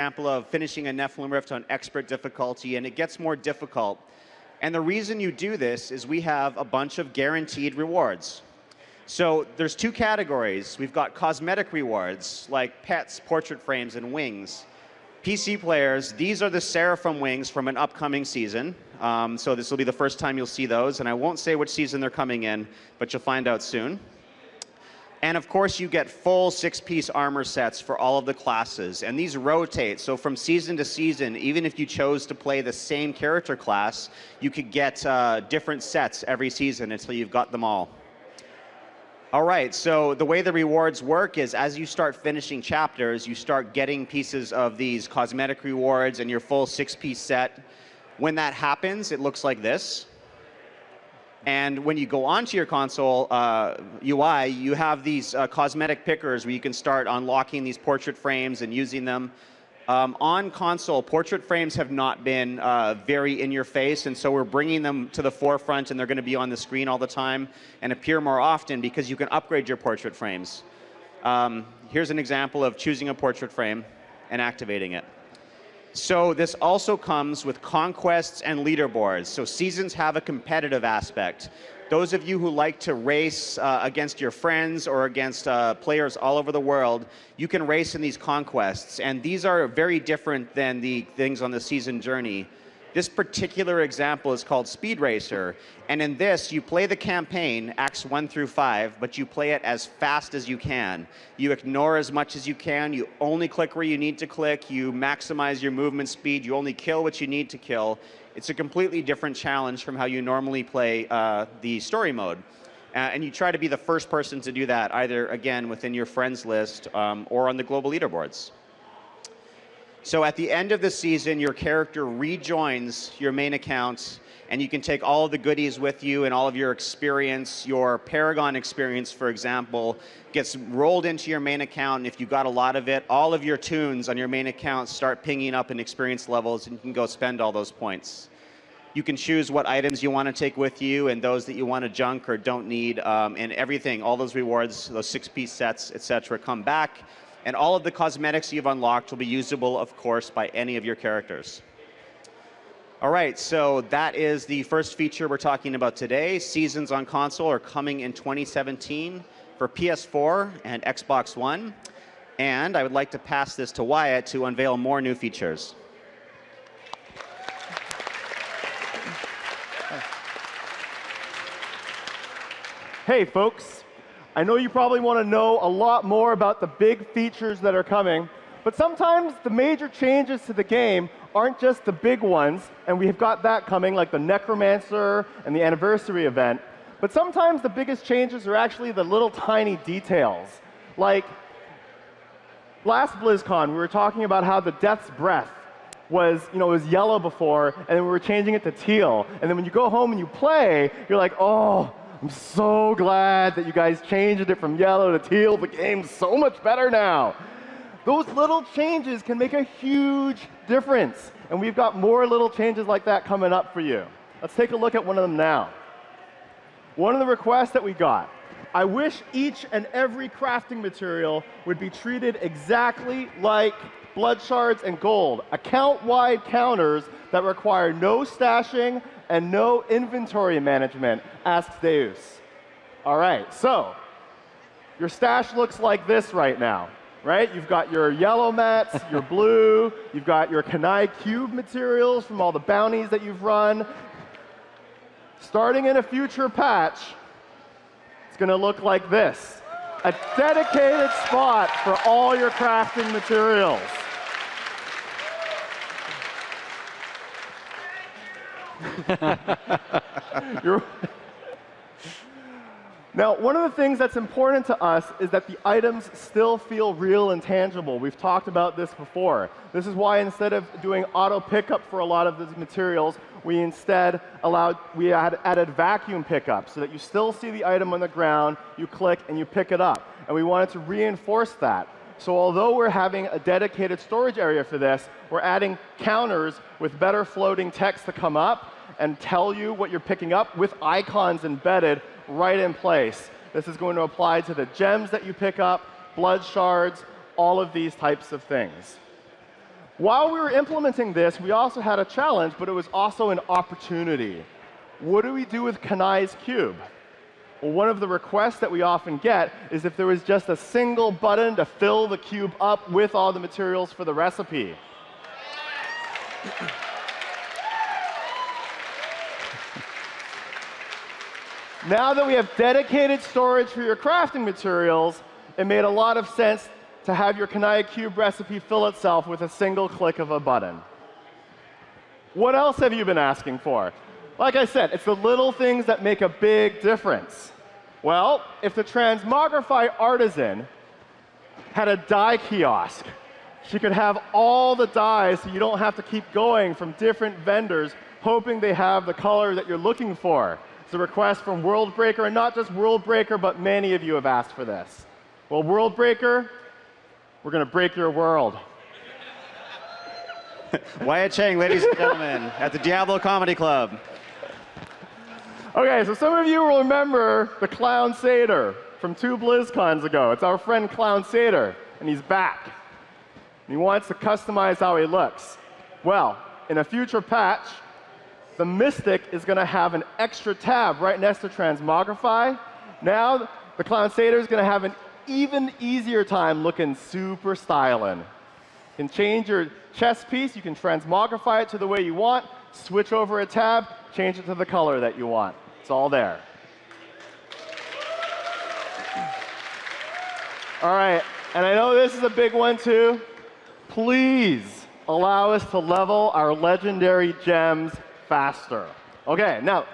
example of finishing a Nephilim Rift on expert difficulty, and it gets more difficult. And the reason you do this is we have a bunch of guaranteed rewards. So there's two categories. We've got cosmetic rewards, like pets, portrait frames, and wings. PC players, these are the Seraphim wings from an upcoming season. So this will be the first time you'll see those, and I won't say which season they're coming in, but you'll find out soon. And of course, you get full 6-piece armor sets for all of the classes, and these rotate. So from season to season, even if you chose to play the same character class, you could get different sets every season until you've got them all. All right, so the way the rewards work is as you start finishing chapters, you start getting pieces of these cosmetic rewards and your full 6-piece set. When that happens, it looks like this. And when you go onto your console UI, you have these cosmetic pickers where you can start unlocking these portrait frames and using them. On console, portrait frames have not been very in your face, and so we're bringing them to the forefront, and they're going to be on the screen all the time and appear more often because you can upgrade your portrait frames. Here's an example of choosing a portrait frame and activating it. So this also comes with conquests and leaderboards. So seasons have a competitive aspect. Those of you who like to race against your friends or against players all over the world, you can race in these conquests. And these are very different than the things on the season journey. This particular example is called Speed Racer. And in this, you play the campaign, Acts 1 through 5, but you play it as fast as you can. You ignore as much as you can. You only click where you need to click. You maximize your movement speed. You only kill what you need to kill. It's a completely different challenge from how you normally play the story mode. And you try to be the first person to do that, either, again, within your friends list or on the global leaderboards. So at the end of the season, your character rejoins your main account, and you can take all of the goodies with you and all of your experience. Your Paragon experience, for example, gets rolled into your main account, and if you've got a lot of it, all of your tunes on your main account start pinging up in experience levels, and you can go spend all those points. You can choose what items you want to take with you and those that you want to junk or don't need, and everything, all those rewards, those 6-piece sets, etc., come back. And all of the cosmetics you've unlocked will be usable, of course, by any of your characters. All right, so that is the first feature we're talking about today. Seasons on console are coming in 2017 for PS4 and Xbox One. And I would like to pass this to Wyatt to unveil more new features. Hey, folks. I know you probably want to know a lot more about the big features that are coming, but sometimes the major changes to the game aren't just the big ones, and we've got that coming, like the Necromancer and the anniversary event, but sometimes the biggest changes are actually the little tiny details. Like, last BlizzCon, we were talking about how the Death's Breath was, it was yellow before, and then we were changing it to teal, and then when you go home and you play, you're like, oh, I'm so glad that you guys changed it from yellow to teal. The game's so much better now. Those little changes can make a huge difference. And we've got more little changes like that coming up for you. Let's take a look at one of them now. One of the requests that we got, I wish each and every crafting material would be treated exactly like blood shards and gold, account-wide counters that require no stashing and no inventory management, asks Deus. All right, so your stash looks like this right now, right? You've got your yellow mats, your blue, you've got your Kanai cube materials from all the bounties that you've run. Starting in a future patch, it's going to look like this. A dedicated spot for all your crafting materials. Now, one of the things that's important to us is that the items still feel real and tangible. We've talked about this before. This is why instead of doing auto pickup for a lot of these materials, we instead added vacuum pickup so that you still see the item on the ground, you click, and you pick it up. And we wanted to reinforce that. So although we're having a dedicated storage area for this, we're adding counters with better floating text to come up and tell you what you're picking up with icons embedded right in place. This is going to apply to the gems that you pick up, blood shards, all of these types of things. While we were implementing this, we also had a challenge, but it was also an opportunity. What do we do with Kanai's cube? Well, one of the requests that we often get is if there was just a single button to fill the cube up with all the materials for the recipe. Now that we have dedicated storage for your crafting materials, it made a lot of sense to have your Kanai cube recipe fill itself with a single click of a button. What else have you been asking for? Like I said, it's the little things that make a big difference. Well, if the Transmogrify artisan had a dye kiosk, she could have all the dyes so you don't have to keep going from different vendors hoping they have the color that you're looking for. It's a request from Worldbreaker, and not just Worldbreaker, but many of you have asked for this. Well, Worldbreaker, we're going to break your world. Wyatt Chang, ladies and gentlemen, at the Diablo Comedy Club. Okay, so some of you will remember the Clown Satyr from 2 BlizzCons ago. It's our friend Clown Satyr, and he's back. And he wants to customize how he looks. Well, in a future patch, the Mystic is going to have an extra tab right next to Transmogrify. Now, the Clown Satyr is going to have an even easier time looking super styling. You can change your chest piece, you can transmogrify it to the way you want, switch over a tab, change it to the color that you want. It's all there. All right, and I know this is a big one too. Please allow us to level our legendary gems faster. Okay, now,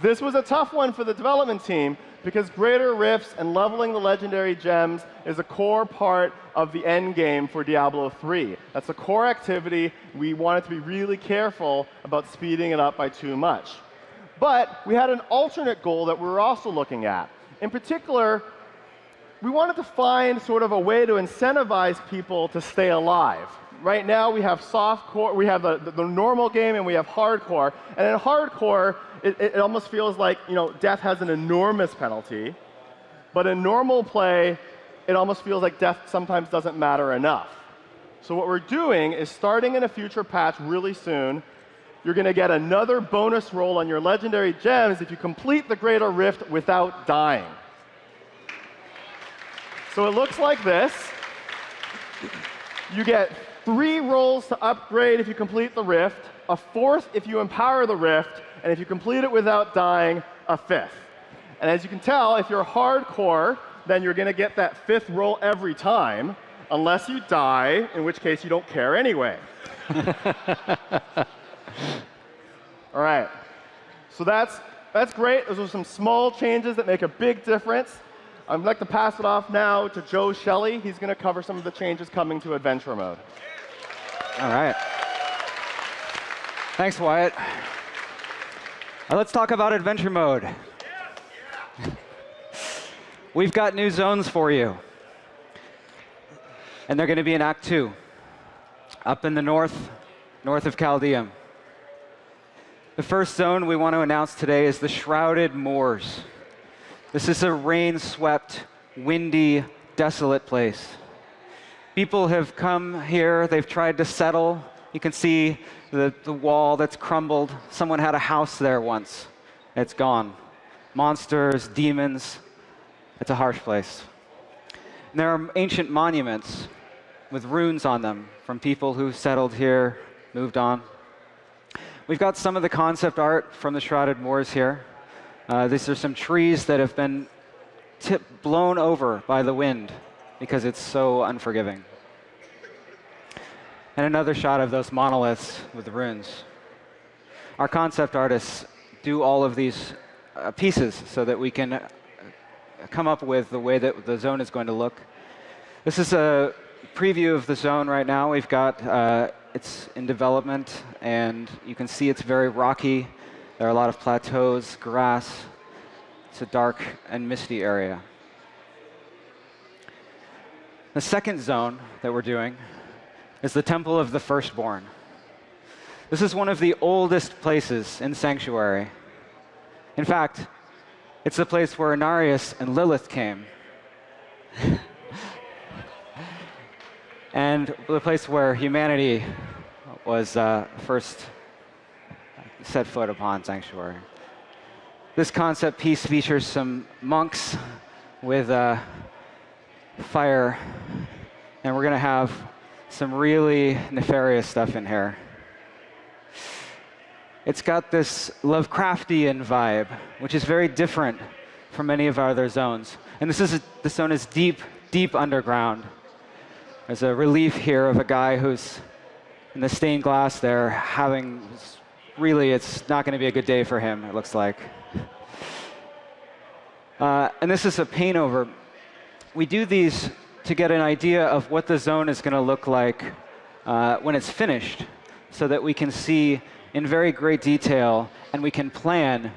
this was a tough one for the development team because greater rifts and leveling the legendary gems is a core part of the end game for Diablo 3. That's a core activity. We wanted to be really careful about speeding it up by too much. But we had an alternate goal that we were also looking at. In particular, we wanted to find sort of a way to incentivize people to stay alive. Right now, we have softcore, we have the normal game, and we have hardcore. And in hardcore, it almost feels like death has an enormous penalty. But in normal play, it almost feels like death sometimes doesn't matter enough. So what we're doing is starting in a future patch really soon, you're going to get another bonus roll on your legendary gems if you complete the Greater Rift without dying. So it looks like this. You get 3 rolls to upgrade if you complete the Rift, a 4th if you empower the Rift, and if you complete it without dying, a 5th. And as you can tell, if you're hardcore, then you're going to get that 5th roll every time, unless you die, in which case you don't care anyway. All right. So that's great. Those are some small changes that make a big difference. I'd like to pass it off now to Joe Shelley. He's going to cover some of the changes coming to Adventure Mode. All right. Thanks, Wyatt. Now let's talk about Adventure Mode. We've got new zones for you. And they're going to be in Act 2, up in the north of Chaldeum. The first zone we want to announce today is the Shrouded Moors. This is a rain-swept, windy, desolate place. People have come here, they've tried to settle. You can see the wall that's crumbled. Someone had a house there once. It's gone. Monsters, demons. It's a harsh place. And there are ancient monuments with runes on them from people who settled here, moved on. We've got some of the concept art from the Shrouded Moors here. These are some trees that have been blown over by the wind because it's so unforgiving. And another shot of those monoliths with the runes. Our concept artists do all of these pieces so that we can come up with the way that the zone is going to look. This is a preview of the zone right now. We've got it's in development, and you can see it's very rocky. There are a lot of plateaus, grass. It's a dark and misty area. The second zone that we're doing is the Temple of the Firstborn. This is one of the oldest places in Sanctuary. In fact, it's the place where Inarius and Lilith came. And the place where humanity was first set foot upon Sanctuary. This concept piece features some monks with fire, and we're going to have some really nefarious stuff in here. It's got this Lovecraftian vibe, which is very different from many of our other zones. And this zone is deep, deep underground. There's a relief here of a guy who's in the stained glass there having, really, it's not going to be a good day for him, it looks like. And this is a paint over. We do these to get an idea of what the zone is going to look like when it's finished, so that we can see in very great detail, and we can plan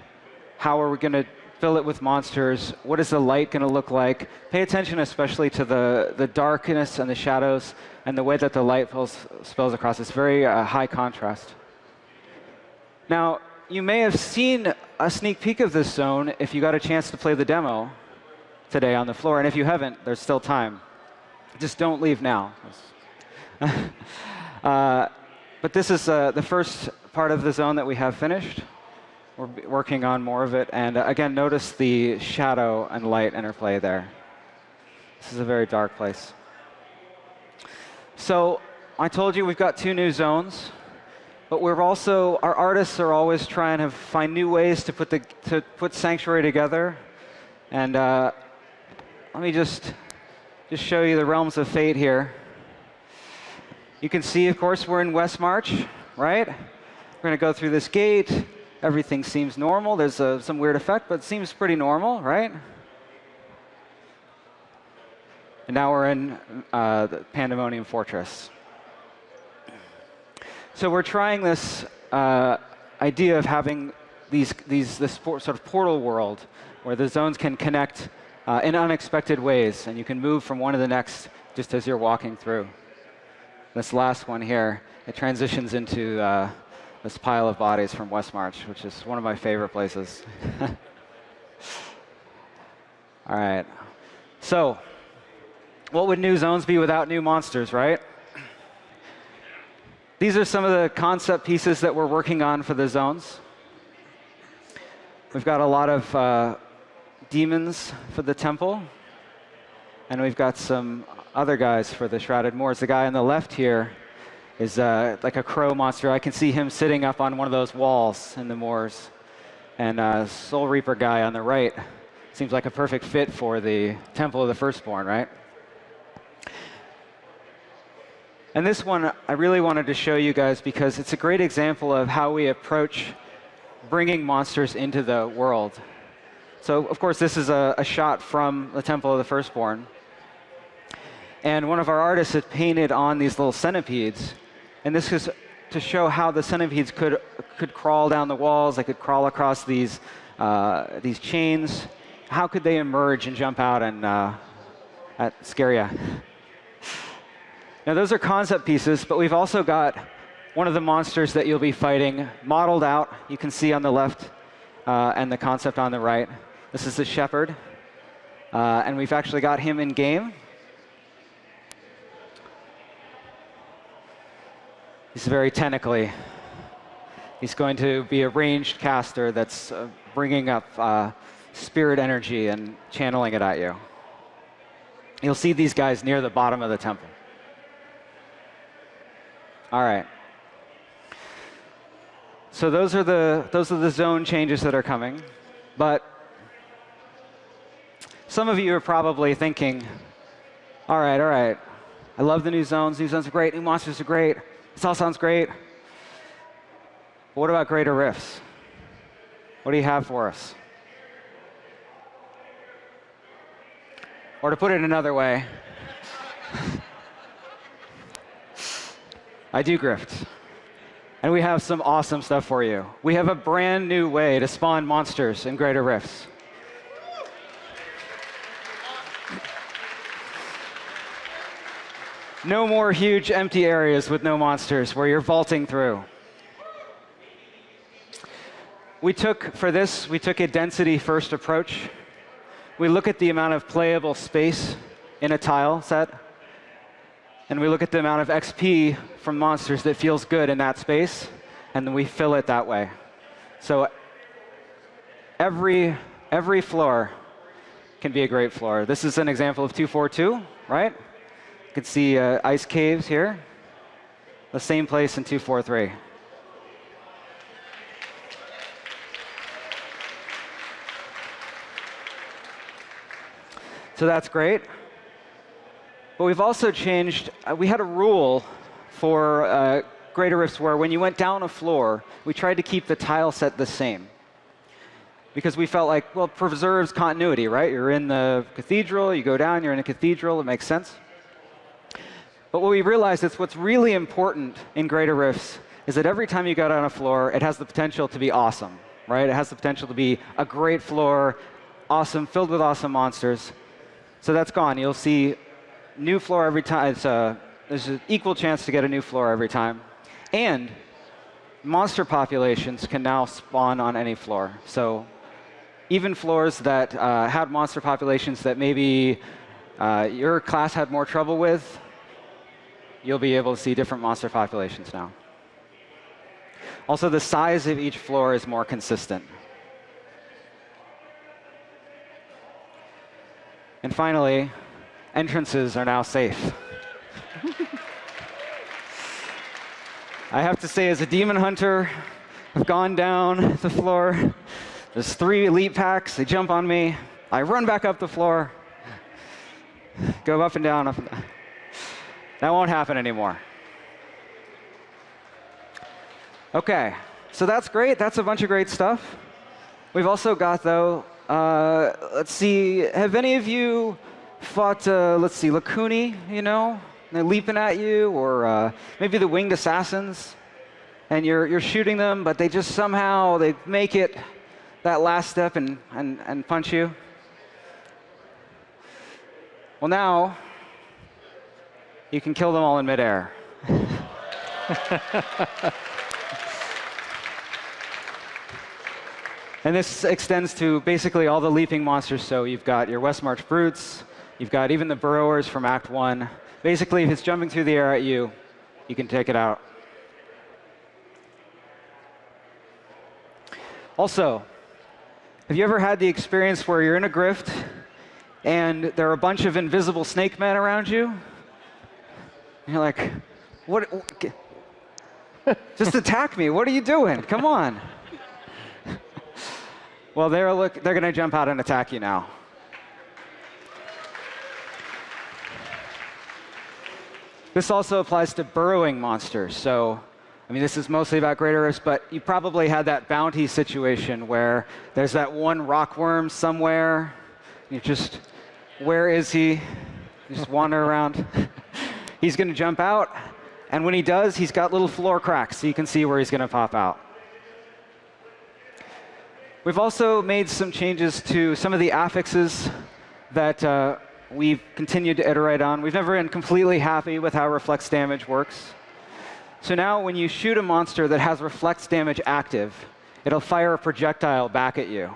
how are we going to fill it with monsters, what is the light going to look like. Pay attention especially to the darkness and the shadows and the way that the light spills across. It's very high contrast. Now, you may have seen a sneak peek of this zone if you got a chance to play the demo today on the floor, and if you haven't, there's still time. Just don't leave now. But this is the first part of the zone that we have finished. We're working on more of it. And again, notice the shadow and light interplay there. This is a very dark place. So I told you we've got 2 new zones. But we're also, our artists are always trying to find new ways to put Sanctuary together. And let me just show you the realms of fate here. You can see, of course, we're in West March, right? We're going to go through this gate. Everything seems normal. There's some weird effect, but it seems pretty normal, right? And now we're in the Pandemonium Fortress. So we're trying this idea of having this sort of portal world where the zones can connect in unexpected ways, and you can move from one to the next just as you're walking through. This last one here, it transitions into this pile of bodies from West March, which is one of my favorite places. All right. So, what would new zones be without new monsters, right? These are some of the concept pieces that we're working on for the zones. We've got a lot of demons for the temple, and we've got some other guys for the Shrouded Moors. The guy on the left here is like a crow monster. I can see him sitting up on one of those walls in the moors. And Soul Reaper guy on the right seems like a perfect fit for the Temple of the Firstborn, right? And this one I really wanted to show you guys because it's a great example of how we approach bringing monsters into the world. So, of course, this is a shot from the Temple of the Firstborn. And one of our artists had painted on these little centipedes. And this is to show how the centipedes could crawl down the walls. They could crawl across these chains. How could they emerge and jump out and scare you? Now, those are concept pieces, but we've also got one of the monsters that you'll be fighting modeled out. You can see on the left and the concept on the right. This is the shepherd. And we've actually got him in game. He's very tentacly. He's going to be a ranged caster that's bringing up spirit energy and channeling it at you. You'll see these guys near the bottom of the temple. All right. So those are the zone changes that are coming. But some of you are probably thinking, all right. I love the new zones. New zones are great. New monsters are great. This all sounds great. But what about greater rifts? What do you have for us? Or to put it another way, I do grift. And we have some awesome stuff for you. We have a brand new way to spawn monsters in greater rifts. No more huge empty areas with no monsters where you're vaulting through. We took a density-first approach. We look at the amount of playable space in a tile set, and we look at the amount of XP from monsters that feels good in that space, and then we fill it that way. So every floor can be a great floor. This is an example of 242, right? You can see ice caves here. The same place in 243. So that's great. But we've also changed, we had a rule for greater rifts where when you went down a floor, we tried to keep the tile set the same. Because we felt like, well, it preserves continuity, right? You're in the cathedral, you go down, you're in a cathedral, it makes sense. But what we realized is what's really important in greater rifts is that every time you go down a floor, it has the potential to be awesome, right? It has the potential to be a great floor, awesome, filled with awesome monsters. So that's gone. You'll see new floor every time. There's an equal chance to get a new floor every time. And monster populations can now spawn on any floor. So even floors that had monster populations that maybe your class had more trouble with, you'll be able to see different monster populations now. Also, the size of each floor is more consistent. And finally, entrances are now safe. I have to say, as a demon hunter, I've gone down the floor. There's 3 elite packs. They jump on me. I run back up the floor, go up and down, up and down. That won't happen anymore. OK, so that's great. That's a bunch of great stuff. We've also got, though, let's see, have any of you fought, let's see, Lakuni, you know? They're leaping at you, or maybe the winged assassins, and you're shooting them, but they just somehow, they make it that last step and punch you. Well, now, you can kill them all in midair. And this extends to basically all the leaping monsters. So you've got your West March Brutes. You've got even the Burrowers from Act 1. Basically, if it's jumping through the air at you, you can take it out. Also, have you ever had the experience where you're in a grift and there are a bunch of invisible snake men around you? And you're like, what? Just attack me. What are you doing? Come on. Well, they're going to jump out and attack you now. This also applies to burrowing monsters. So, I mean, this is mostly about greater rifts, but you probably had that bounty situation where there's that one rockworm somewhere. You just, where is he? You just wander around. He's going to jump out, and when he does, he's got little floor cracks, so you can see where he's going to pop out. We've also made some changes to some of the affixes that we've continued to iterate on. We've never been completely happy with how reflex damage works. So now when you shoot a monster that has reflex damage active, it'll fire a projectile back at you.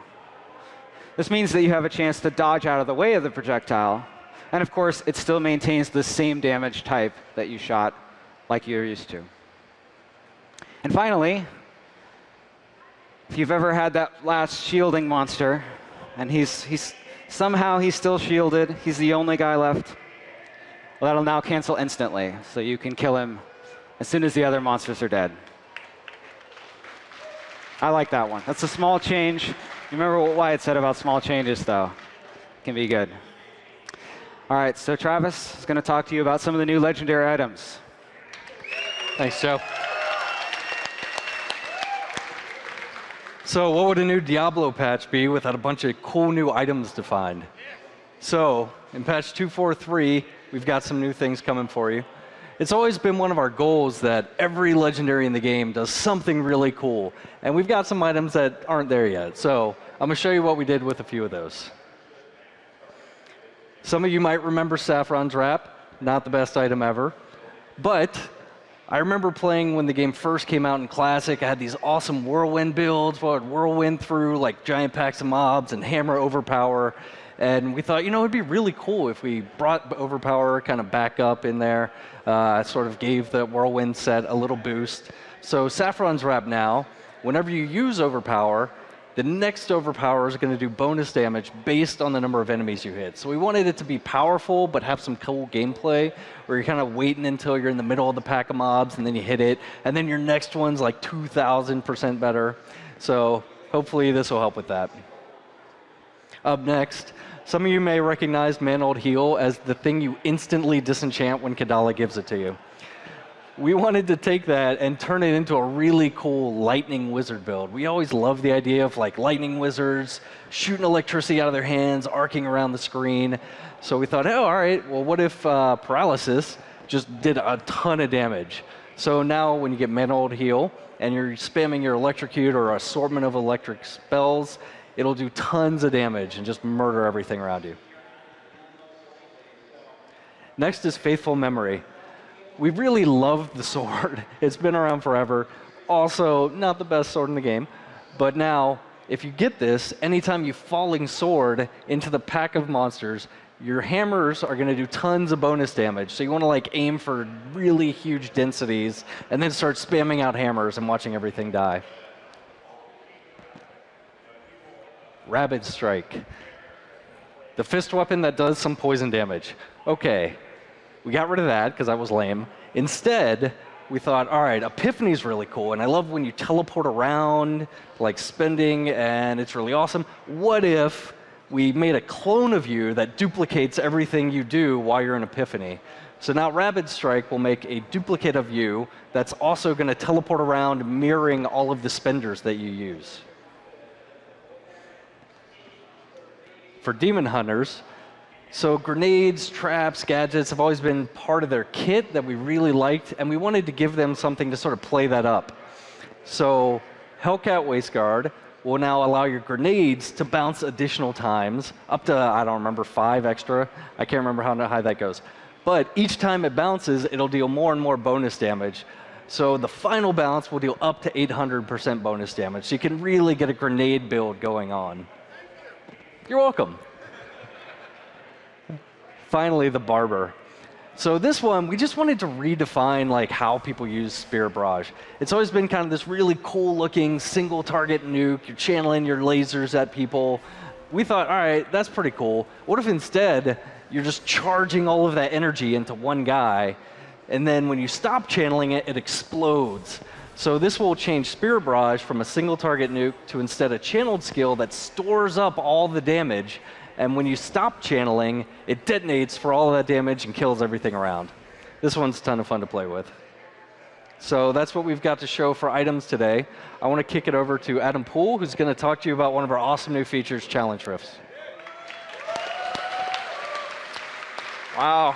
This means that you have a chance to dodge out of the way of the projectile. And of course, it still maintains the same damage type that you shot like you're used to. And finally, if you've ever had that last shielding monster, and somehow he's still shielded, he's the only guy left, well, that'll now cancel instantly, so you can kill him as soon as the other monsters are dead. I like that one. That's a small change. You remember what Wyatt said about small changes, though. It can be good. All right, so Travis is going to talk to you about some of the new legendary items. Thanks, Joe. So what would a new Diablo patch be without a bunch of cool new items to find? So in patch 243, we've got some new things coming for you. It's always been one of our goals that every legendary in the game does something really cool. And we've got some items that aren't there yet. So I'm going to show you what we did with a few of those. Some of you might remember Saffron's Wrap. Not the best item ever. But I remember playing when the game first came out in Classic. I had these awesome whirlwind builds where I'd whirlwind through like giant packs of mobs and hammer overpower. And we thought, it'd be really cool if we brought Overpower kind of back up in there, sort of gave the Whirlwind set a little boost. So Saffron's Wrap now, whenever you use Overpower, the next Overpower is going to do bonus damage based on the number of enemies you hit. So we wanted it to be powerful, but have some cool gameplay, where you're kind of waiting until you're in the middle of the pack of mobs, and then you hit it, and then your next one's like 2,000% better. So hopefully this will help with that. Up next, some of you may recognize Man-Old Heal as the thing you instantly disenchant when Kadala gives it to you. We wanted to take that and turn it into a really cool lightning wizard build. We always loved the idea of like lightning wizards shooting electricity out of their hands, arcing around the screen. So we thought, oh, all right, well, what if paralysis just did a ton of damage? So now when you get Man-Old Heal and you're spamming your electrocute or assortment of electric spells, it'll do tons of damage and just murder everything around you. Next is Faithful Memory. We really loved the sword. It's been around forever. Also, not the best sword in the game. But now, if you get this, anytime you falling sword into the pack of monsters, your hammers are going to do tons of bonus damage. So you want to like aim for really huge densities and then start spamming out hammers and watching everything die. Rabid Strike. The fist weapon that does some poison damage. Okay. We got rid of that because that was lame. Instead, we thought, all right, Epiphany's really cool, and I love when you teleport around, like spending, and it's really awesome. What if we made a clone of you that duplicates everything you do while you're in Epiphany? So now Rabid Strike will make a duplicate of you that's also going to teleport around, mirroring all of the spenders that you use. For Demon Hunters, so grenades, traps, gadgets have always been part of their kit that we really liked, and we wanted to give them something to sort of play that up. So Hellcat Waistguard will now allow your grenades to bounce additional times, up to, I don't remember, 5 extra. I can't remember how high that goes. But each time it bounces, it'll deal more and more bonus damage. So the final bounce will deal up to 800% bonus damage. So you can really get a grenade build going on. You're welcome. Finally, the Barber. So this one, we just wanted to redefine like how people use Spirit Barrage. It's always been kind of this really cool-looking single-target nuke. You're channeling your lasers at people. We thought, all right, that's pretty cool. What if instead you're just charging all of that energy into one guy, and then when you stop channeling it, it explodes. So this will change Spirit Barrage from a single-target nuke to instead a channeled skill that stores up all the damage. And when you stop channeling, it detonates for all of that damage and kills everything around. This one's a ton of fun to play with. So that's what we've got to show for items today. I want to kick it over to Adam Poole, who's going to talk to you about one of our awesome new features, Challenge Rifts. Wow.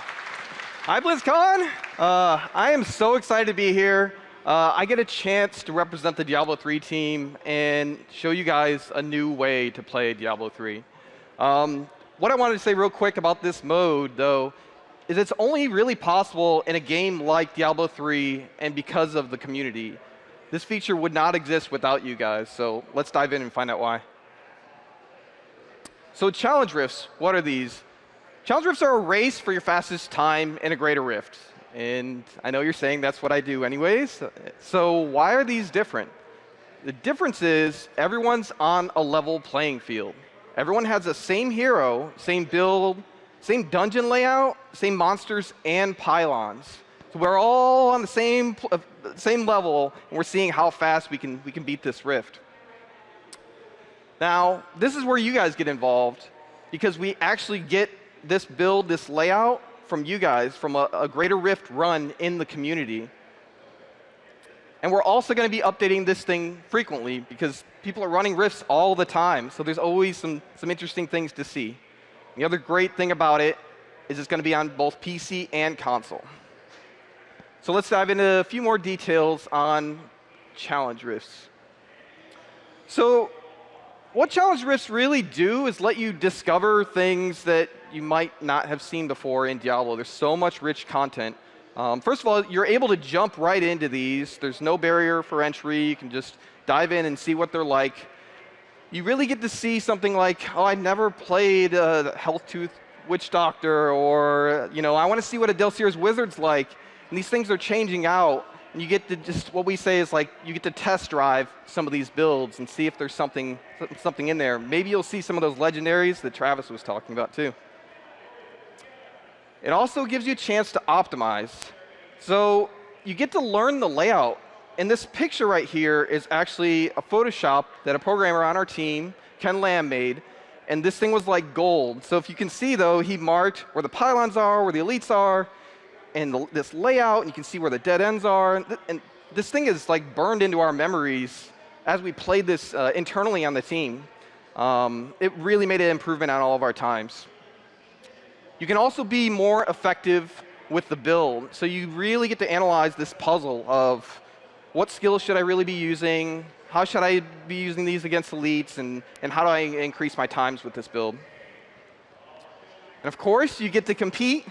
Hi, BlizzCon. I am so excited to be here. I get a chance to represent the Diablo 3 team and show you guys a new way to play Diablo 3. What I wanted to say real quick about this mode, though, is it's only really possible in a game like Diablo 3 and because of the community. This feature would not exist without you guys, so let's dive in and find out why. So Challenge Rifts, what are these? Challenge Rifts are a race for your fastest time in a greater rift. And I know you're saying that's what I do anyways. So why are these different? The difference is everyone's on a level playing field. Everyone has the same hero, same build, same dungeon layout, same monsters and pylons. So we're all on the same level, and we're seeing how fast we can beat this rift. Now, this is where you guys get involved, because we actually get this build, this layout from you guys, from a greater rift run in the community. And we're also going to be updating this thing frequently because people are running rifts all the time. So there's always some interesting things to see. The other great thing about it is it's going to be on both PC and console. So let's dive into a few more details on Challenge Rifts. So what Challenge Rifts really do is let you discover things that you might not have seen before in Diablo. There's so much rich content. First of all, you're able to jump right into these. There's no barrier for entry. You can just dive in and see what they're like. you really get to see something like, oh, I never played Health Tooth Witch Doctor, or I want to see what a Delcier's Wizard's like. And these things are changing out, and you get to just, what we say is like, you get to test drive some of these builds and see if there's something in there. Maybe you'll see some of those legendaries that Travis was talking about too. It also gives you a chance to optimize. So you get to learn the layout. And this picture right here is actually a Photoshop that a programmer on our team, Ken Lamb, made. And this thing was like gold. So if you can see, though, he marked where the pylons are, where the elites are, and this layout, and you can see where the dead ends are. And this thing is like burned into our memories as we played this internally on the team. It really made an improvement on all of our times. You can also be more effective with the build. So you really get to analyze this puzzle of what skills should I really be using, how should I be using these against elites, and how do I increase my times with this build. And of course, you get to compete.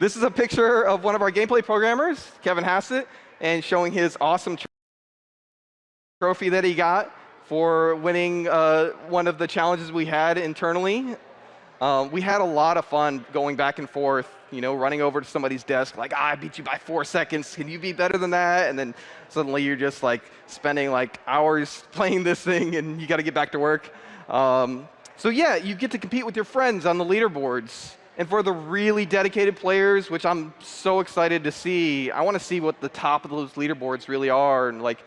This is a picture of one of our gameplay programmers, Kevin Hassett, and showing his awesome trophy that he got for winning one of the challenges we had internally. We had a lot of fun going back and forth, running over to somebody's desk, like, I beat you by 4 seconds. Can you be better than that? And then suddenly you're just like spending like hours playing this thing, and you got to get back to work. So yeah, you get to compete with your friends on the leaderboards. And for the really dedicated players, which I'm so excited to see, I want to see what the top of those leaderboards really are, and like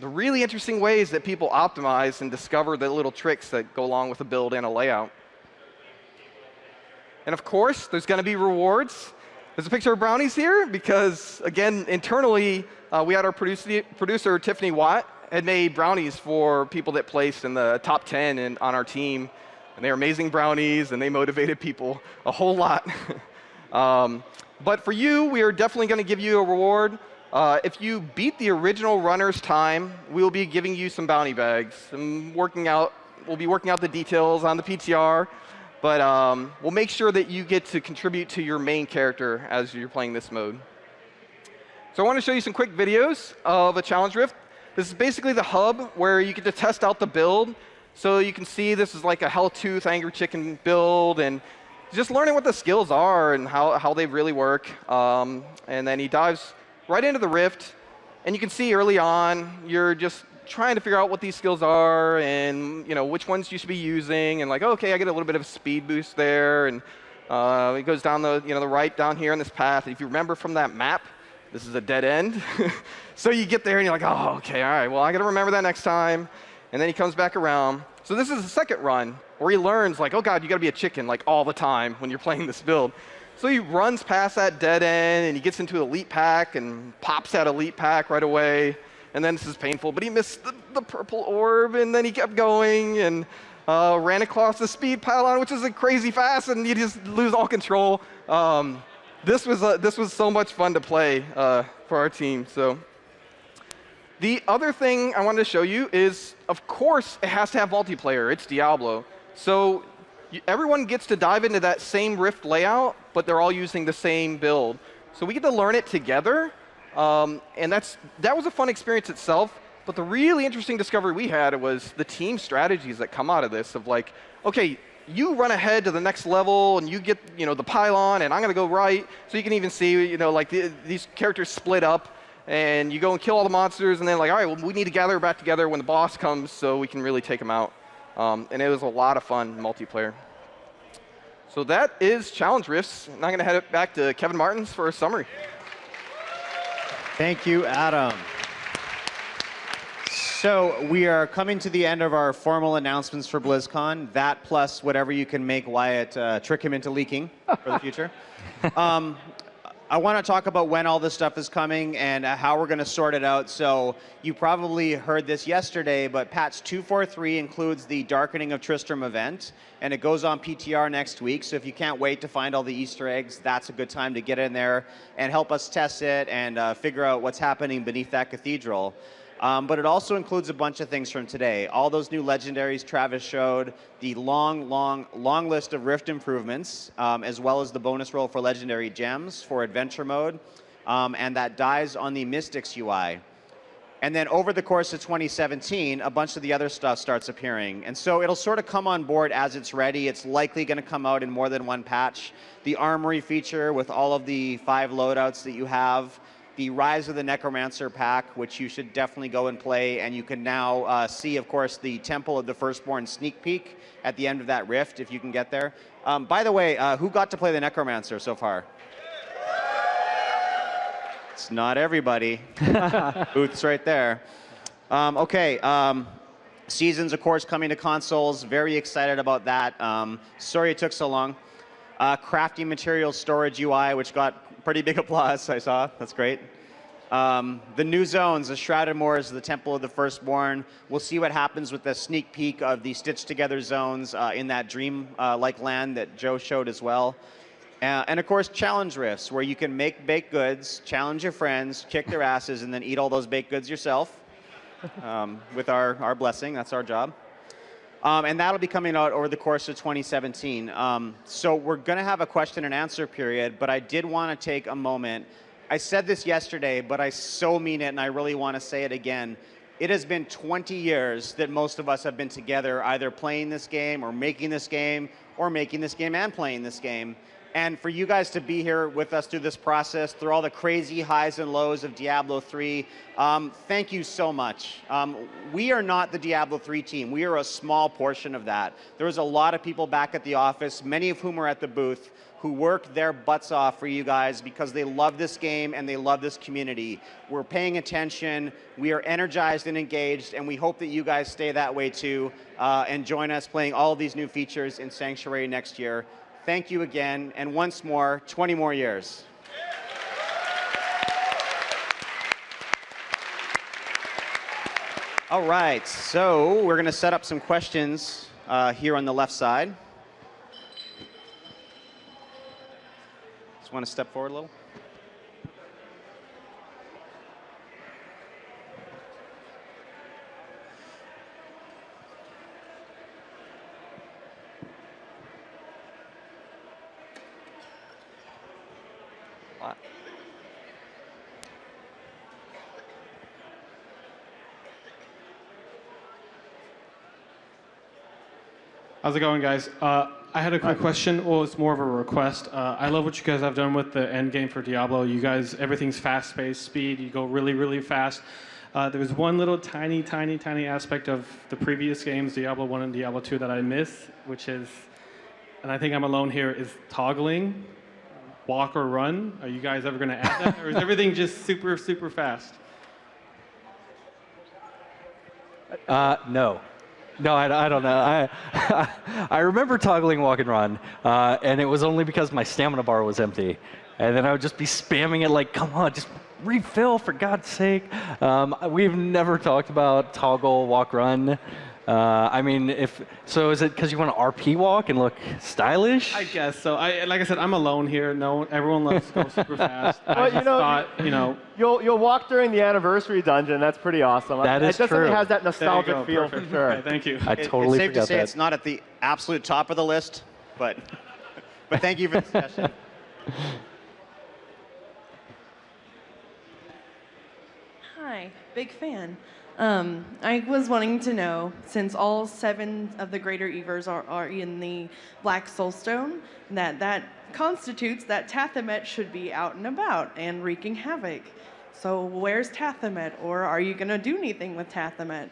the really interesting ways that people optimize and discover the little tricks that go along with a build and a layout. And of course, there's going to be rewards. There's a picture of brownies here because, again, internally, we had our producer, Tiffany Watt, had made brownies for people that placed in the top 10 on our team. And they were amazing brownies, and they motivated people a whole lot. But for you, we are definitely going to give you a reward. If you beat the original runner's time, we'll be giving you some bounty bags. We'll be working out the details on the PTR. But we'll make sure that you get to contribute to your main character as you're playing this mode. So I want to show you some quick videos of a challenge rift. This is basically the hub where you get to test out the build. So you can see this is like a Helltooth Angry Chicken build, and just learning what the skills are and how they really work. And then he dives right into the rift. And you can see early on, you're just trying to figure out what these skills are and which ones you should be using, and like, okay, I get a little bit of a speed boost there, and it goes down the the right down here in this path. If you remember from that map, this is a dead end. So you get there and you're like, oh, okay, all right, well, I got to remember that next time. And then he comes back around. So this is the second run where he learns like, oh god, you got to be a chicken like all the time when you're playing this build. So he runs past that dead end and he gets into elite pack and pops that elite pack right away. And then this is painful, but he missed the purple orb, and then he kept going and ran across the speed pylon, which is crazy fast, and you just lose all control. This was so much fun to play for our team. So the other thing I wanted to show you is, of course, it has to have multiplayer. It's Diablo. So everyone gets to dive into that same Rift layout, but they're all using the same build. So we get to learn it together. And that was a fun experience itself, but the really interesting discovery we had was the team strategies that come out of this of like, okay, you run ahead to the next level and you get the pylon, and I'm going to go right. So you can even see like these characters split up, and you go and kill all the monsters, and then like, all right, well, we need to gather back together when the boss comes so we can really take them out. And it was a lot of fun multiplayer. So that is Challenge Rifts. And I'm going to head it back to Kevin Martins for a summary. Thank you, Adam. So we are coming to the end of our formal announcements for BlizzCon. That plus whatever you can make Wyatt trick him into leaking for the future. I want to talk about when all this stuff is coming and how we're going to sort it out. So you probably heard this yesterday, but patch 243 includes the Darkening of Tristram event, and it goes on PTR next week. So if you can't wait to find all the Easter eggs, that's a good time to get in there and help us test it and figure out what's happening beneath that cathedral. But it also includes a bunch of things from today. All those new legendaries Travis showed, the long list of Rift improvements, as well as the bonus roll for legendary gems for adventure mode, and that dies on the Mystics UI. And then over the course of 2017, a bunch of the other stuff starts appearing. And so it'll sort of come on board as it's ready. It's likely going to come out in more than one patch. The Armory feature with all of the 5 loadouts that you have, the Rise of the Necromancer pack, which you should definitely go and play. And you can now see, of course, the Temple of the Firstborn sneak peek at the end of that rift, if you can get there. By the way, who got to play the Necromancer so far? It's not everybody. Booth's right there. Seasons, of course, coming to consoles. Very excited about that. Sorry it took so long. Crafting materials storage UI, which got pretty big applause, I saw. That's great. The new zones, the Shrouded Moors, the Temple of the Firstborn. We'll see what happens with the sneak peek of the stitched together zones in that dream-like land that Joe showed as well. And of course, challenge rifts, where you can make baked goods, challenge your friends, kick their asses, and then eat all those baked goods yourself with our blessing. That's our job. And that'll be coming out over the course of 2017. So we're going to have a question and answer period, but I did want to take a moment. I said this yesterday, but I so mean it, and I really want to say it again. It has been 20 years that most of us have been together, either playing this game or making this game, or making this game and playing this game. And for you guys to be here with us through this process, through all the crazy highs and lows of Diablo 3, thank you so much. We are not the Diablo 3 team. We are a small portion of that. There was a lot of people back at the office, many of whom are at the booth, who worked their butts off for you guys because they love this game and they love this community. We're paying attention, we are energized and engaged, and we hope that you guys stay that way too and join us playing all of these new features in Sanctuary next year. Thank you again, and once more, 20 more years. All right, so we're going to set up some questions here on the left side. Just want to step forward a little. How's it going, guys? I had a quick question. Well, it's more of a request. I love what you guys have done with the end game for Diablo. You guys, everything's fast-paced, speed. You go really, really fast. There was one little tiny aspect of the previous games, Diablo 1 and Diablo 2, that I miss, which is, and I think I'm alone here, is toggling, walk or run. Are you guys ever going to add that, or is everything just super, super fast? No. No, I don't know. I remember toggling walk and run, and it was only because my stamina bar was empty. And then I would just be spamming it like, come on, just refill for God's sake. We've never talked about toggle walk run. I mean, is it because you want to RP walk and look stylish? I guess so. Like I said, I'm alone here. No, everyone loves to go super fast. But you'll walk during the anniversary dungeon. That's pretty awesome. That is true. It definitely has that There you nostalgic go, feel perfect. for sure. Okay, thank you. I totally It's safe to forgot say that. it's not at the absolute top of the list, but thank you for the suggestion. Hi, big fan. I was wanting to know, since all 7 of the greater Evers are in the Black Soulstone, that constitutes that Tathamet should be out and about and wreaking havoc. So where's Tathamet, or are you going to do anything with Tathamet?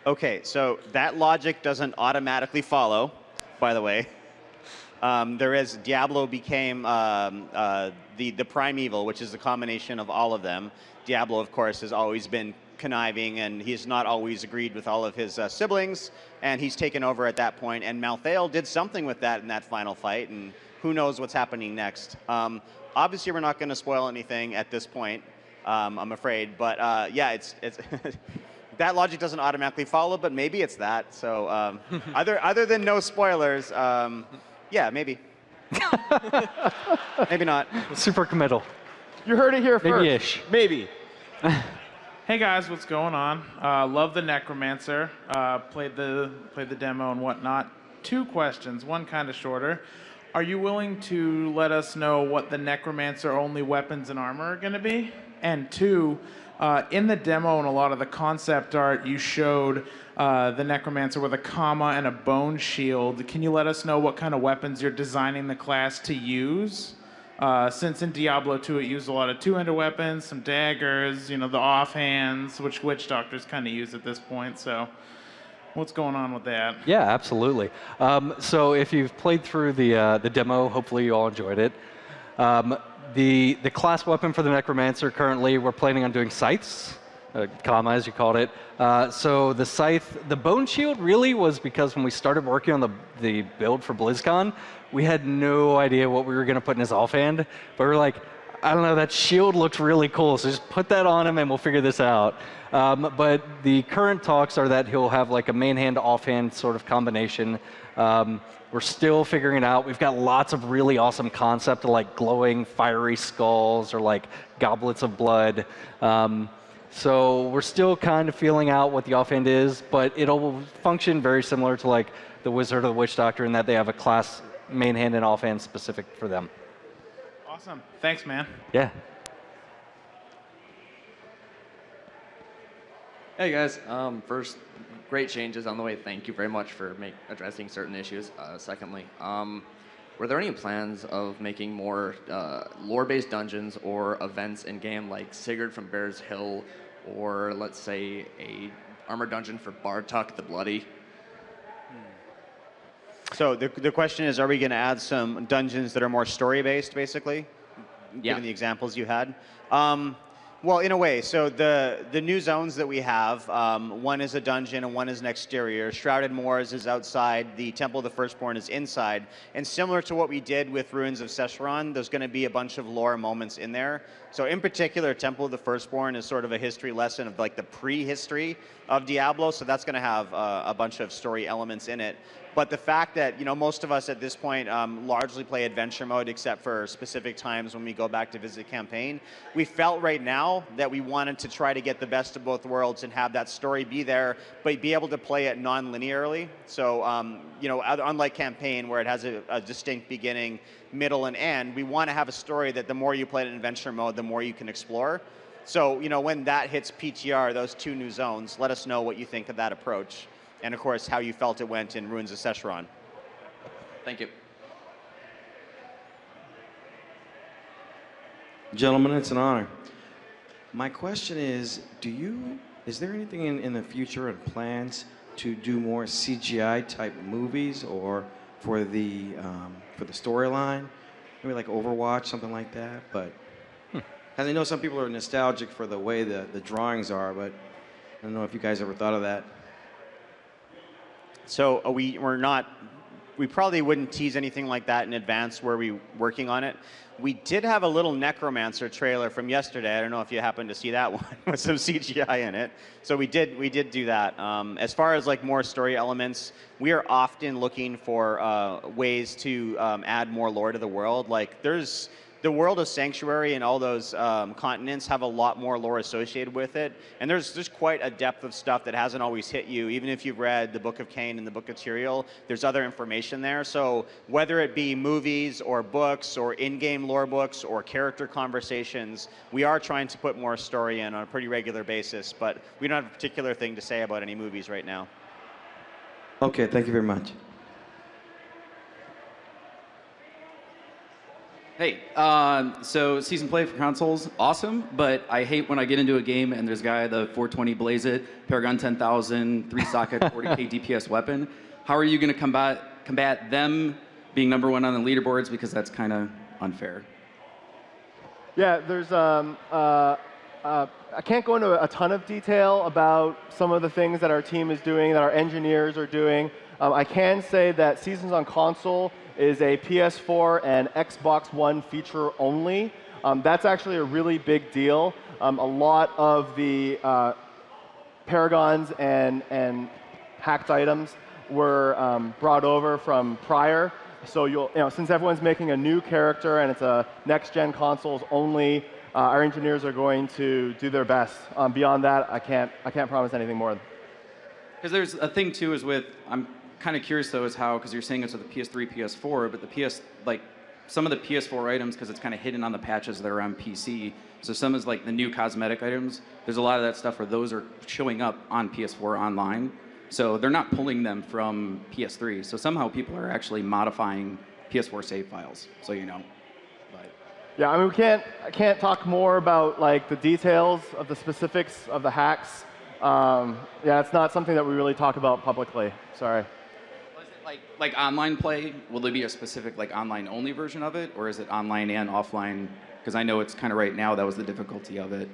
Okay, so that logic doesn't automatically follow, by the way. Diablo became the primeval, which is the combination of all of them. Diablo, of course, has always been conniving, and he's not always agreed with all of his siblings, and he's taken over at that point. And Malthael did something with that in that final fight, and who knows what's happening next. Obviously, we're not going to spoil anything at this point, I'm afraid. But yeah, it's that logic doesn't automatically follow, but maybe it's that. So other than no spoilers, yeah, maybe. Maybe not. Super committal. You heard it here first. Maybe-ish. Maybe. Hey guys, what's going on? Love the Necromancer. Played the demo and whatnot. 2 questions, one kind of shorter. Are you willing to let us know what the Necromancer only weapons and armor are going to be? And two, in the demo and a lot of the concept art, you showed the Necromancer with a comma and a bone shield. Can you let us know what kind of weapons you're designing the class to use? Since in Diablo 2 it used a lot of two-handed weapons, some daggers, the offhands, which witch doctors kind of use at this point. So what's going on with that? Yeah, absolutely. So if you've played through the demo, hopefully you all enjoyed it. The class weapon for the Necromancer currently, we're planning on doing scythes, comma as you called it. So the scythe, the bone shield really was because when we started working on the build for BlizzCon, we had no idea what we were going to put in his offhand. But we were like, I don't know, that shield looks really cool, so just put that on him and we'll figure this out. But the current talks are that he'll have like a main hand, offhand sort of combination. We're still figuring it out. We've got lots of really awesome concept of like glowing fiery skulls or like goblets of blood. So we're still kind of feeling out what the offhand is, but it'll function very similar to like the Wizard or the Witch Doctor in that they have a class main hand and offhand specific for them. Awesome. Thanks, man. Yeah. Hey guys, first, great changes on the way. Thank you very much for addressing certain issues. Secondly, were there any plans of making more lore-based dungeons or events in game like Sigurd from Bear's Hill, or let's say a armor dungeon for Bartok the Bloody? So the question is, are we going to add some dungeons that are more story-based, basically, given the examples you had? Well, in a way. So the new zones that we have, one is a dungeon and one is an exterior. Shrouded Moors is outside. The Temple of the Firstborn is inside. And similar to what we did with Ruins of Sescheron, there's going to be a bunch of lore moments in there. So in particular, Temple of the Firstborn is sort of a history lesson of like the prehistory of Diablo. So that's going to have a bunch of story elements in it. But the fact that most of us at this point largely play adventure mode, except for specific times when we go back to visit campaign, we felt right now that we wanted to try to get the best of both worlds and have that story be there, but be able to play it non-linearly. So unlike campaign where it has a distinct beginning, middle, and end, we want to have a story that the more you play it in adventure mode, the more you can explore. So when that hits PTR, those two new zones, let us know what you think of that approach. And of course, how you felt it went in Ruins of Sescheron. Thank you. Gentlemen, it's an honor. My question is, is there anything in the future and plans to do more CGI type movies or for the storyline? Maybe like Overwatch, something like that. But as I know some people are nostalgic for the way the drawings are, but I don't know if you guys ever thought of that. So we probably wouldn't tease anything like that in advance. Were we working on it? We did have a little Necromancer trailer from yesterday. I don't know if you happened to see that one with some CGI in it. So we did do that. As far as like more story elements, we are often looking for ways to add more lore to the world. Like the world of Sanctuary and all those continents have a lot more lore associated with it. And there's quite a depth of stuff that hasn't always hit you. Even if you've read the Book of Cain and the Book of Tyrael, there's other information there. So whether it be movies or books or in-game lore books or character conversations, we are trying to put more story in on a pretty regular basis. But we don't have a particular thing to say about any movies right now. Okay, thank you very much. Hey, so season play for consoles, awesome, but I hate when I get into a game and there's a guy, the 420 Blaze It, Paragon 10,000, 3-socket, 40k DPS weapon. How are you going to combat them being number one on the leaderboards, because that's kind of unfair? Yeah, there's I can't go into a ton of detail about some of the things that our team is doing, that our engineers are doing. I can say that Seasons on Console is a PS4 and Xbox One feature only. That's actually a really big deal. A lot of the Paragons and hacked items were brought over from prior. So since everyone's making a new character and it's a next-gen consoles only, our engineers are going to do their best. Beyond that, I can't promise anything more. Because there's a thing too is with, I'm kind of curious though, is how, because you're saying it's with the PS3, PS4, but the some of the PS4 items, because it's kind of hidden on the patches that are on PC. So some is like the new cosmetic items. There's a lot of that stuff where those are showing up on PS4 online. So they're not pulling them from PS3. So somehow people are actually modifying PS4 save files. So you know. But Yeah, I mean, I can't talk more about like the details of the specifics of the hacks. Yeah, it's not something that we really talk about publicly. Sorry. was it like online play? Will there be a specific like online only version of it, or is it online and offline? Because I know it's kind of right now that was the difficulty of it.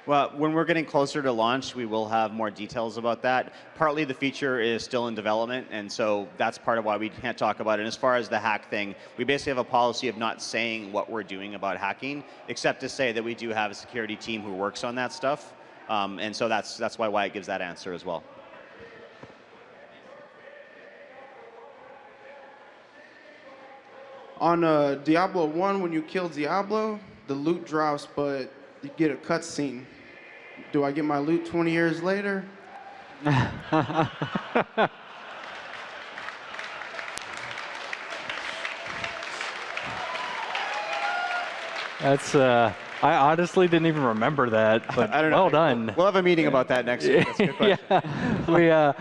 Well, when we're getting closer to launch, we will have more details about that. Partly the feature is still in development, and so that's part of why we can't talk about it. And as far as the hack thing, we basically have a policy of not saying what we're doing about hacking, except to say that we do have a security team who works on that stuff. And so that's why Wyatt gives that answer as well. On Diablo 1, when you kill Diablo, the loot drops, but you get a cutscene. Do I get my loot 20 years later? That's, I honestly didn't even remember that, but I don't know. well done. We'll have a meeting about that next week. That's a good question. Yeah,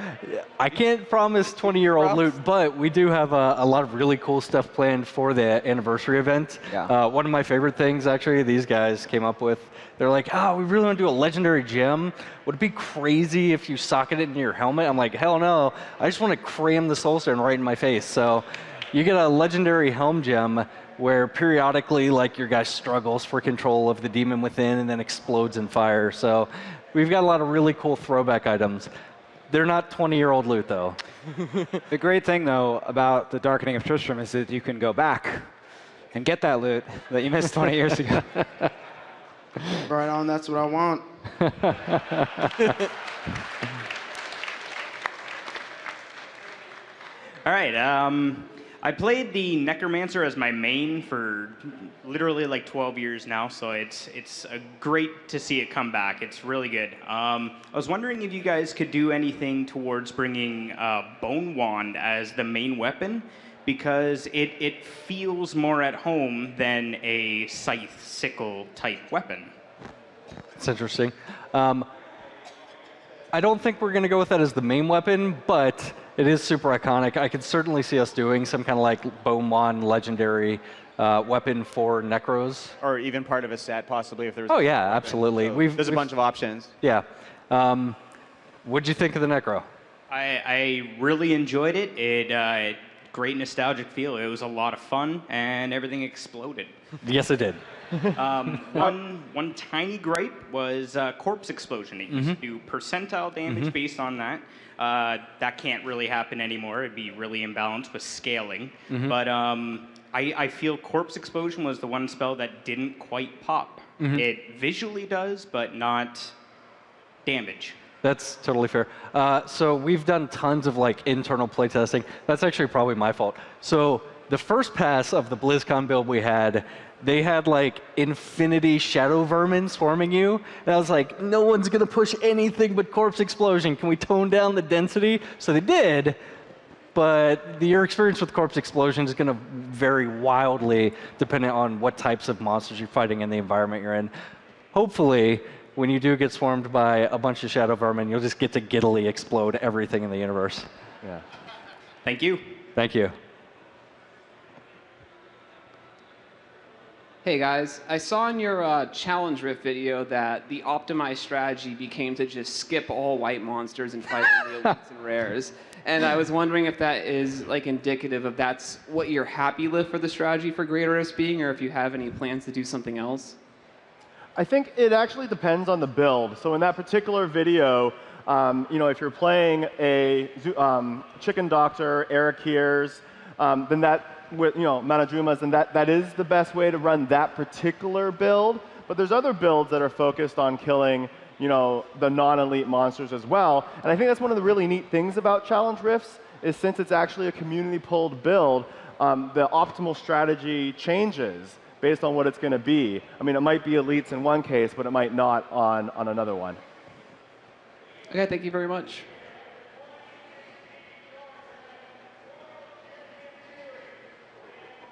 I can't promise 20-year-old loot, but we do have a lot of really cool stuff planned for the anniversary event. Yeah. One of my favorite things, actually, these guys came up with, they're like, oh, we really want to do a legendary gem. Would it be crazy if you socket it into your helmet? I'm like, hell no. I just want to cram the soulstone right in my face. So you get a legendary helm gem where periodically, like, your guy struggles for control of the demon within and then explodes in fire. So we've got a lot of really cool throwback items. They're not 20-year-old loot, though. The great thing, though, about the Darkening of Tristram is that you can go back and get that loot that you missed 20 years ago. Right on, that's what I want. All right. I played the Necromancer as my main for literally like 12 years now, so it's great to see it come back. It's really good. I was wondering if you guys could do anything towards bringing Bone Wand as the main weapon, because it feels more at home than a scythe sickle type weapon. That's interesting. I don't think we're going to go with that as the main weapon, but it is super iconic. I could certainly see us doing some kind of like Bone Wand legendary weapon for Necros. Or even part of a set, possibly, if there was. Oh, yeah, absolutely. So there's a bunch of options. Yeah. What'd you think of the Necro? I really enjoyed it. It great nostalgic feel. It was a lot of fun, and everything exploded. Yes, it did. One tiny gripe was corpse explosion. It used to do percentile damage based on that. That can't really happen anymore. It'd be really imbalanced with scaling. But I feel corpse explosion was the one spell that didn't quite pop. It visually does, but not damage. That's totally fair. So we've done tons of like internal playtesting. That's actually probably my fault. So the first pass of the BlizzCon build we had, they had like infinity shadow vermin swarming you. And I was like, no one's going to push anything but corpse explosion. Can we tone down the density? So they did. But your experience with corpse explosion is going to vary wildly depending on what types of monsters you're fighting and the environment you're in. Hopefully, when you do get swarmed by a bunch of shadow vermin, you'll just get to giddily explode everything in the universe. Yeah. Thank you. Thank you. Hey guys, I saw in your challenge rift video that the optimized strategy became to just skip all white monsters and fight only elites and rares. And I was wondering if that is like indicative of that's what you're happy with for the strategy for Greater Rift being, or if you have any plans to do something else. I think it actually depends on the build. So in that particular video, if you're playing a Chicken Doctor, Eric Hears, then that with Manajumas, and that is the best way to run that particular build. But there's other builds that are focused on killing the non-elite monsters as well. And I think that's one of the really neat things about Challenge Rifts is since it's actually a community-pulled build, the optimal strategy changes based on what it's going to be. I mean, it might be elites in one case, but it might not on another one. Okay, thank you very much.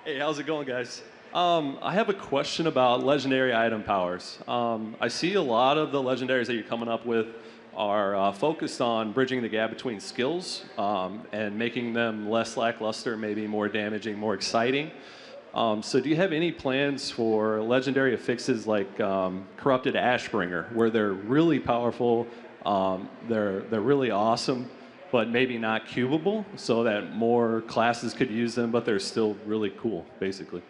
Hey, how's it going, guys? I have a question about legendary item powers. I see a lot of the legendaries that you're coming up with are focused on bridging the gap between skills and making them less lackluster, maybe more damaging, more exciting. So do you have any plans for legendary affixes like Corrupted Ashbringer, where they're really powerful, they're really awesome, but maybe not cubable, so that more classes could use them, but they're still really cool, basically?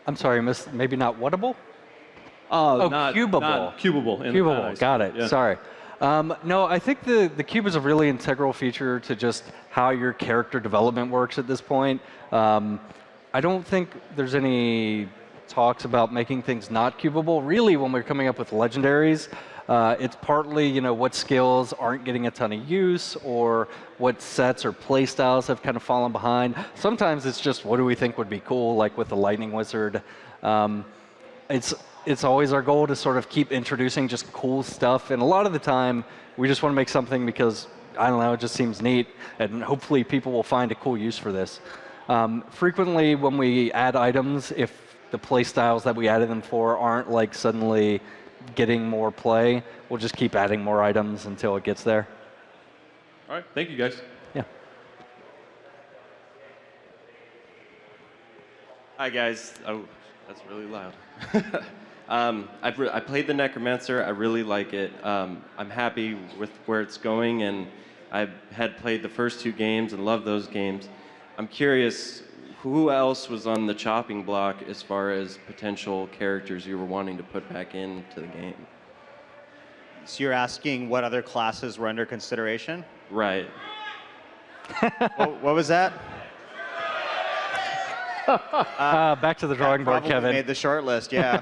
I'm sorry, maybe not whatable? Not cubable. Not cubable. Cubable, got it. Yeah. Sorry. No, I think the cube is a really integral feature to just how your character development works at this point. I don't think there's any talks about making things not cubable. Really, when we're coming up with legendaries, it's partly, what skills aren't getting a ton of use, or what sets or play styles have kind of fallen behind. Sometimes it's just what do we think would be cool, like with the Lightning Wizard. It's always our goal to sort of keep introducing just cool stuff, and a lot of the time we just want to make something because, I don't know, it just seems neat, and hopefully people will find a cool use for this. Frequently when we add items, if the play styles that we added them for aren't like suddenly getting more play, we'll just keep adding more items until it gets there. All right, thank you, guys. Yeah. Hi, guys. Oh, that's really loud. I played the Necromancer. I really like it. I'm happy with where it's going, and I had played the first 2 games and loved those games. I'm curious, who else was on the chopping block as far as potential characters you were wanting to put back into the game? So you're asking what other classes were under consideration? Right. What was that? Back to the drawing board, probably Kevin. Made the short list, yeah.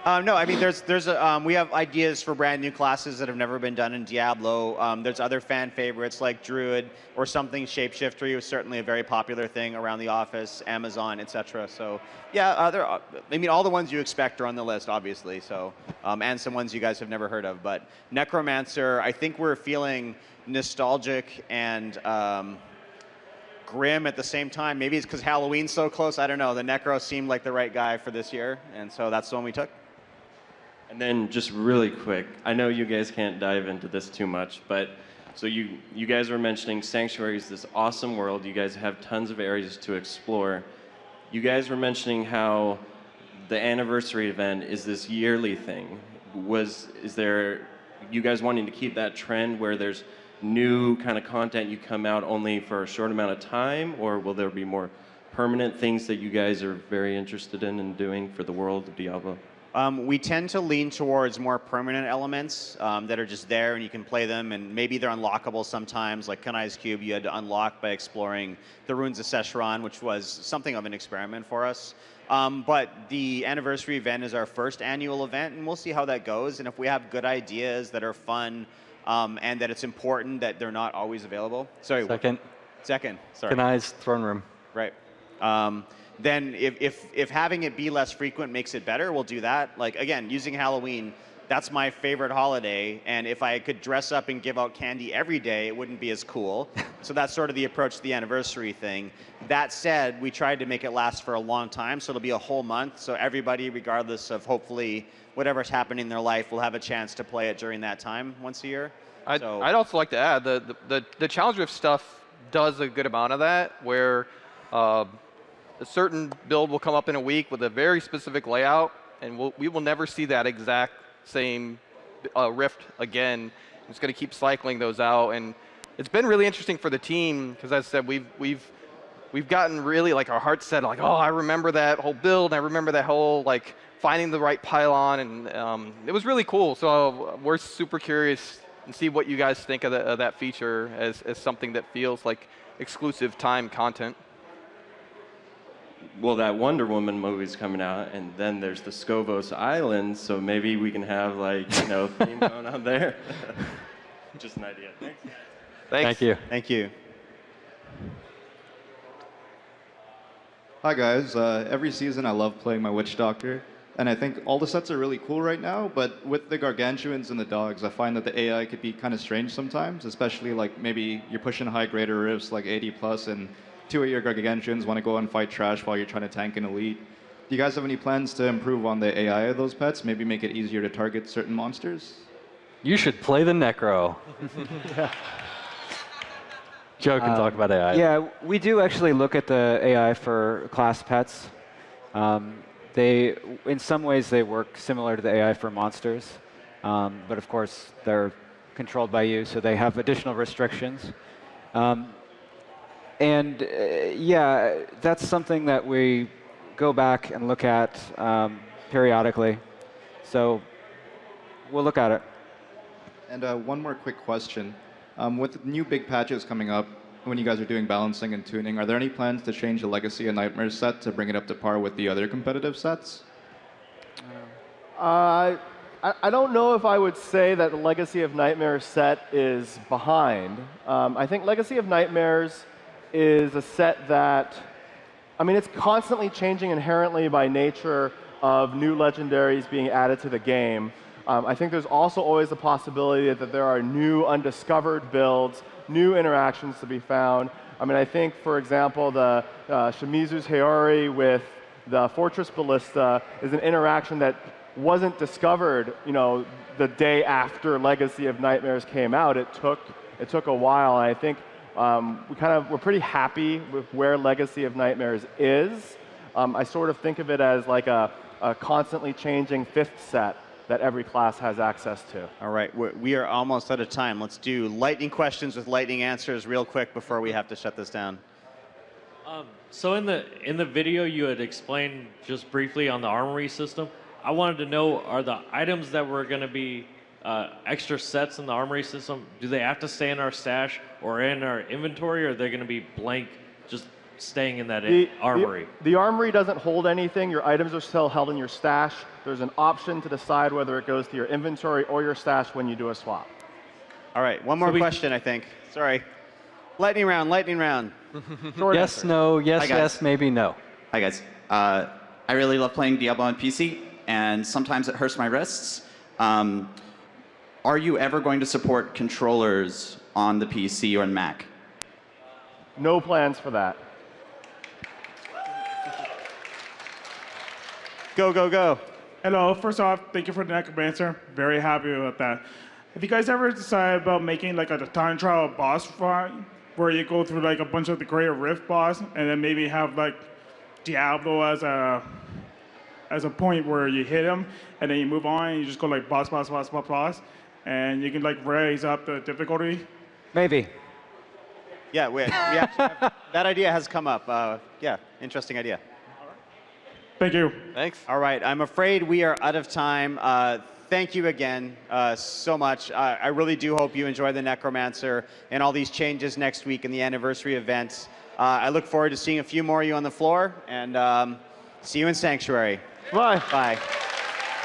No, I mean, we have ideas for brand new classes that have never been done in Diablo. There's other fan favorites like Druid or something Shapeshifter was certainly a very popular thing around the office, Amazon, etc. So yeah, I mean, all the ones you expect are on the list, obviously. So and some ones you guys have never heard of. But Necromancer, I think we're feeling nostalgic and grim at the same time. Maybe it's because Halloween's so close. I don't know. The Necro seemed like the right guy for this year, and so that's the one we took. And then just really quick, I know you guys can't dive into this too much, but so you guys were mentioning Sanctuary is this awesome world. You guys have tons of areas to explore. You guys were mentioning how the anniversary event is this yearly thing. Is there you guys wanting to keep that trend where there's new kind of content you come out only for a short amount of time, or will there be more permanent things that you guys are very interested in doing for the world of Diablo? We tend to lean towards more permanent elements that are just there and you can play them, and maybe they're unlockable sometimes. Like Kanai's Cube, you had to unlock by exploring the Ruins of Sescheron, which was something of an experiment for us. But the anniversary event is our first annual event, and we'll see how that goes. And if we have good ideas that are fun and that it's important that they're not always available. Sorry. Second. Sorry. Kanai's Throne Room. Right. Then if having it be less frequent makes it better, we'll do that. Like, again, using Halloween, that's my favorite holiday, and if I could dress up and give out candy every day, it wouldn't be as cool. So that's sort of the approach to the anniversary thing. That said, we tried to make it last for a long time, so it'll be a whole month, so everybody, regardless of hopefully whatever's happening in their life, will have a chance to play it during that time once a year. I'd also like to add the Challenge Rift stuff does a good amount of that, where a certain build will come up in a week with a very specific layout, and we will never see that exact same Rift again. It's going to keep cycling those out, and it's been really interesting for the team because, as I said, we've gotten really like our hearts set like, oh, I remember that whole build, I remember that whole like finding the right pylon, and it was really cool. So we're super curious and see what you guys think of that feature as something that feels like exclusive time content. Well, that Wonder Woman movie's coming out, and then there's the Scovos Island, so maybe we can have, like, theme going on there. Just an idea. Thanks. Thank you. Thank you. Hi, guys. Every season I love playing my Witch Doctor, and I think all the sets are really cool right now, but with the Gargantuans and the dogs, I find that the AI could be kind of strange sometimes, especially, like, maybe you're pushing high greater rifts, like 80+, and two of your gargantuans want to go and fight trash while you're trying to tank an elite. Do you guys have any plans to improve on the AI of those pets? Maybe make it easier to target certain monsters? You should play the Necro. Joe can talk about AI. Yeah, we do actually look at the AI for class pets. In some ways, they work similar to the AI for monsters, but of course, they're controlled by you, so they have additional restrictions. Yeah, that's something that we go back and look at periodically. So we'll look at it. And one more quick question. With new big patches coming up, when you guys are doing balancing and tuning, are there any plans to change the Legacy of Nightmares set to bring it up to par with the other competitive sets? I don't know if I would say that the Legacy of Nightmares set is behind. I think Legacy of Nightmares is a set that, I mean, it's constantly changing inherently by nature of new legendaries being added to the game. I think there's also always the possibility that there are new undiscovered builds, new interactions to be found. I mean, I think, for example, the Shimizu's Heori with the Fortress Ballista is an interaction that wasn't discovered, the day after Legacy of Nightmares came out. It took a while, and I think we're pretty happy with where Legacy of Nightmares is. I sort of think of it as like a constantly changing fifth set that every class has access to. All right, we are almost out of time. Let's do lightning questions with lightning answers real quick before we have to shut this down. So in the video you had explained just briefly on the armory system, I wanted to know, are the items that were going to be extra sets in the armory system, do they have to stay in our stash or in our inventory, or are they going to be blank, just staying in that armory? The armory doesn't hold anything. Your items are still held in your stash. There's an option to decide whether it goes to your inventory or your stash when you do a swap. All right, one more question, I think. Sorry. Lightning round, lightning round. Yes, no, yes, maybe no. Hi, guys. I really love playing Diablo on PC, and sometimes it hurts my wrists. Are you ever going to support controllers on the PC or Mac? No plans for that. Go, go, go. Hello, first off, thank you for the Necromancer. Very happy about that. Have you guys ever decided about making like a time trial boss fight where you go through like a bunch of the Greater Rift boss and then maybe have like Diablo as a point where you hit him and then you move on and you just go like boss, boss, boss, boss, boss, and you can like raise up the difficulty? Maybe. Yeah, we actually have, that idea has come up. Yeah, interesting idea. Thank you. Thanks. All right, I'm afraid we are out of time. Thank you again so much. I really do hope you enjoy the Necromancer and all these changes next week in the anniversary events. I look forward to seeing a few more of you on the floor, and see you in Sanctuary. Bye. Bye.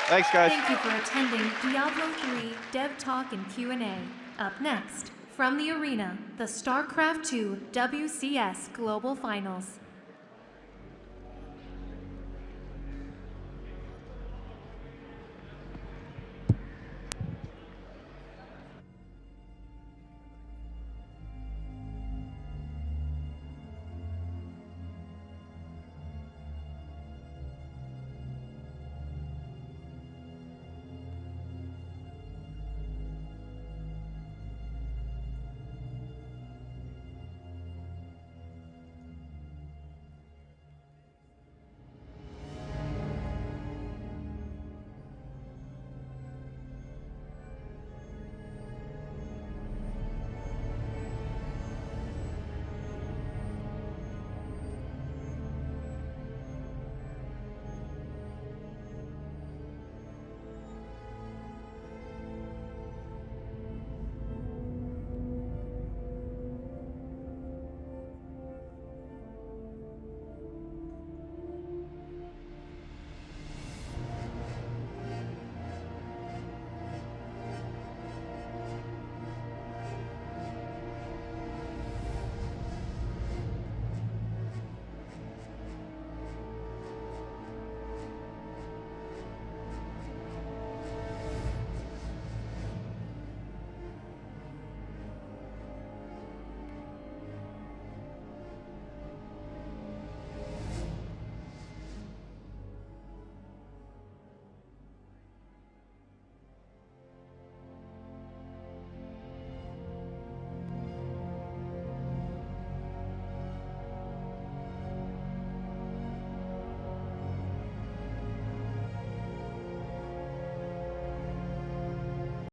Thanks, guys. Thank you for attending Diablo 3 Dev Talk and Q&A. Up next, from the arena, the StarCraft II WCS Global Finals.